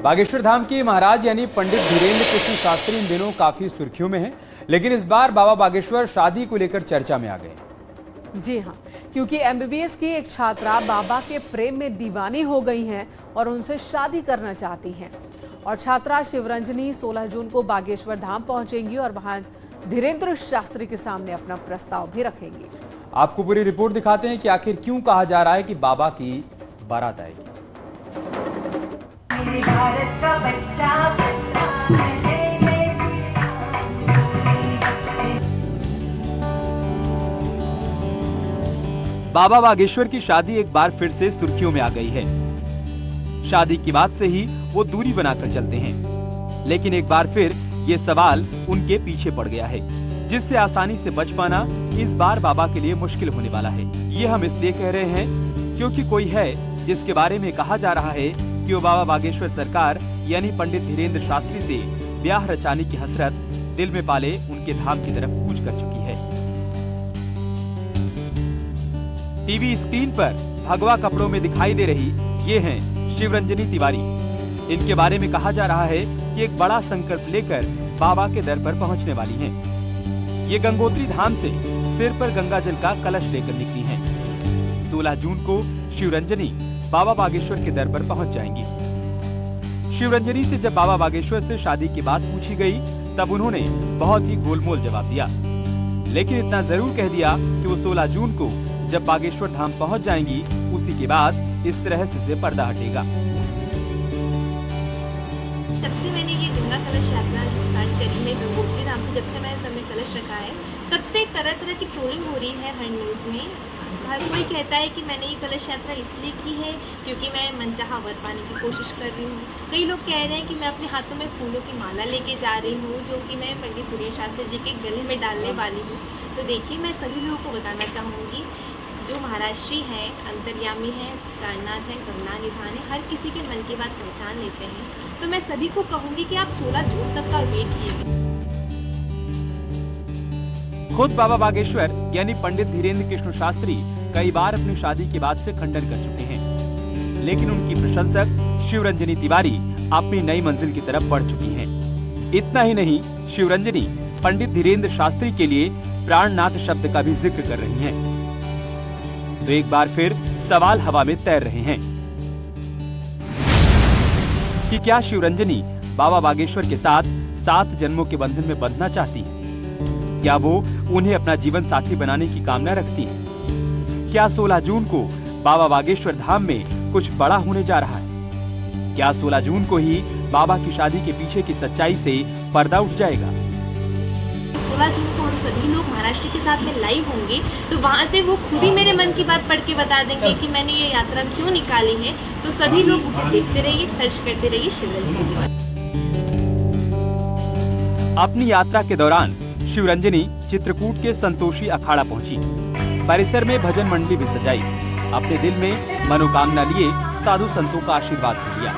बागेश्वर धाम के महाराज यानी पंडित धीरेन्द्र कृष्ण शास्त्री इन दिनों काफी सुर्खियों में हैं, लेकिन इस बार बाबा बागेश्वर शादी को लेकर चर्चा में आ गए। जी हाँ, क्योंकि एमबीबीएस की एक छात्रा बाबा के प्रेम में दीवानी हो गई हैं और उनसे शादी करना चाहती हैं। और छात्रा शिवरंजनी 16 जून को बागेश्वर धाम पहुंचेंगी और वहां धीरेन्द्र शास्त्री के सामने अपना प्रस्ताव भी रखेंगी। आपको पूरी रिपोर्ट दिखाते हैं कि आखिर क्यों कहा जा रहा है कि बाबा की बारात आएगी। बाबा बागेश्वर की शादी एक बार फिर से सुर्खियों में आ गई है। शादी के बाद से ही वो दूरी बनाकर चलते हैं, लेकिन एक बार फिर ये सवाल उनके पीछे पड़ गया है, जिससे आसानी से बच पाना इस बार बाबा के लिए मुश्किल होने वाला है। ये हम इसलिए कह रहे हैं क्योंकि कोई है जिसके बारे में कहा जा रहा है कि वो बाबा बागेश्वर सरकार यानी पंडित धीरेन्द्र शास्त्री से ब्याह रचाने की हसरत दिल में पाले उनके धाम की तरफ कूच कर चुकी है। टीवी स्क्रीन पर भगवा कपड़ों में दिखाई दे रही ये हैं शिवरंजनी तिवारी। इनके बारे में कहा जा रहा है कि एक बड़ा संकल्प लेकर बाबा के दर पर पहुंचने वाली हैं। ये गंगोत्री धाम से सिर पर गंगा जल का कलश लेकर निकली हैं। 16 जून को शिवरंजनी बाबा बागेश्वर के दर पर पहुंच जाएंगी। शिवरंजनी से जब बाबा बागेश्वर से शादी की बात पूछी गई, तब उन्होंने बहुत ही गोलमोल जवाब दिया, लेकिन इतना जरूर कह दिया कि वो 16 जून को जब बागेश्वर धाम पहुंच जाएंगी, उसी के बाद इस रहस्य से पर्दा हटेगा। जब से मैंने ये गंगा कलश यात्रा स्टार्ट करी है गंगोत्री धाम पे, जब से मैंने सब में कलश रखा है, तब से तरह तरह की ट्रोलिंग हो रही है हर न्यूज़ में। हर कोई कहता है कि मैंने ये कलश यात्रा इसलिए की है क्योंकि मैं मनचाहा वर पाने की कोशिश कर रही हूँ। कई लोग कह रहे हैं कि मैं अपने हाथों में फूलों की माला लेके जा रही हूँ, जो कि मैं पंडित धीरेन्द्र शास्त्री जी के गले में डालने वाली हूँ। तो देखिए, मैं सभी लोगों को बताना चाहूँगी, जो महाराष्ट्री हैं, अंतर्यामी हैं, प्राणनाथ हैं, करुणा निधान है, हर किसी के मन की बात पहचान लेते हैं। तो मैं सभी को कहूँगी कि आप 16 जून तक का वेट कीजिए। खुद बाबा बागेश्वर यानी पंडित धीरेन्द्र कृष्ण शास्त्री कई बार अपनी शादी की बात से खंडन कर चुके हैं, लेकिन उनकी प्रशंसक शिवरंजनी तिवारी अपनी नई मंजिल की तरफ बढ़ चुकी हैं। इतना ही नहीं, शिवरंजनी पंडित धीरेन्द्र शास्त्री के लिए प्राणनाथ शब्द का भी जिक्र कर रही हैं। तो एक बार फिर सवाल हवा में तैर रहे हैं कि क्या शिवरंजनी बाबा बागेश्वर के साथ 7 जन्मों के बंधन में बंधना चाहती है? क्या वो उन्हें अपना जीवन साथी बनाने की कामना रखती है? क्या 16 जून को बाबा बागेश्वर धाम में कुछ बड़ा होने जा रहा है? क्या 16 जून को ही बाबा की शादी के पीछे की सच्चाई से पर्दा उठ जाएगा? 16 जून को हम सभी लोग महाराष्ट्र के साथ में लाइव होंगे, तो वहाँ से वो खुद ही मेरे मन की बात पढ़ के बता देंगे कि मैंने ये यात्रा क्यों निकाली है। तो सभी लोग मुझे देखते रहिए, सर्च करते रहिए शिवरंजनी। अपनी यात्रा के दौरान शिवरंजनी चित्रकूट के संतोषी अखाड़ा पहुंची। परिसर में भजन मंडली भी सजाई। अपने दिल में मनोकामना लिए साधु संतों का आशीर्वाद लिया।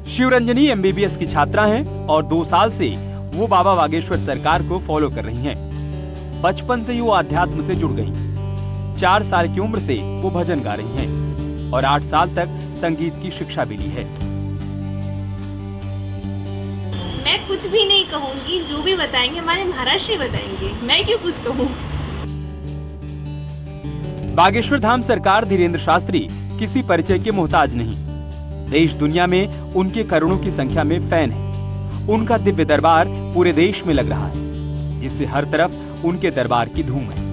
शिवरंजनी एमबीबीएस की छात्रा हैं और 2 साल से वो बाबा बागेश्वर सरकार को फॉलो कर रही हैं। बचपन से ही वो आध्यात्म से जुड़ गईं। 4 साल की उम्र से वो भजन गा रही हैं और 8 साल तक संगीत की शिक्षा भी ली है। मैं कुछ भी नहीं कहूंगी, जो भी बताएंगे हमारे महाराष्ट्र बताएंगे, मैं क्यों कुछ कहूँ। बागेश्वर धाम सरकार धीरेन्द्र शास्त्री किसी परिचय के मोहताज नहीं। देश दुनिया में उनके करोड़ों की संख्या में फैन है। उनका दिव्य दरबार पूरे देश में लग रहा है, जिससे हर तरफ उनके दरबार की धूम है।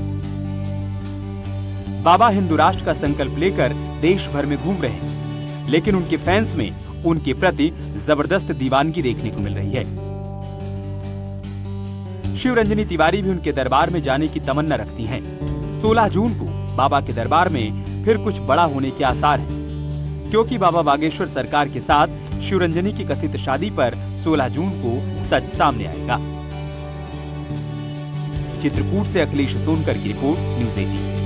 बाबा हिंदू राष्ट्र का संकल्प लेकर देश भर में घूम रहे हैं, लेकिन उनके फैंस में उनके प्रति जबरदस्त दीवानगी देखने को मिल रही है। शिवरंजनी तिवारी भी उनके दरबार में जाने की तमन्ना रखती हैं। 16 जून को बाबा के दरबार में फिर कुछ बड़ा होने के आसार हैं, क्योंकि बाबा बागेश्वर सरकार के साथ शिवरंजनी की कथित शादी पर 16 जून को सच सामने आएगा। चित्रकूट से अखिलेश सोनकर की रिपोर्ट, न्यूज़ 18।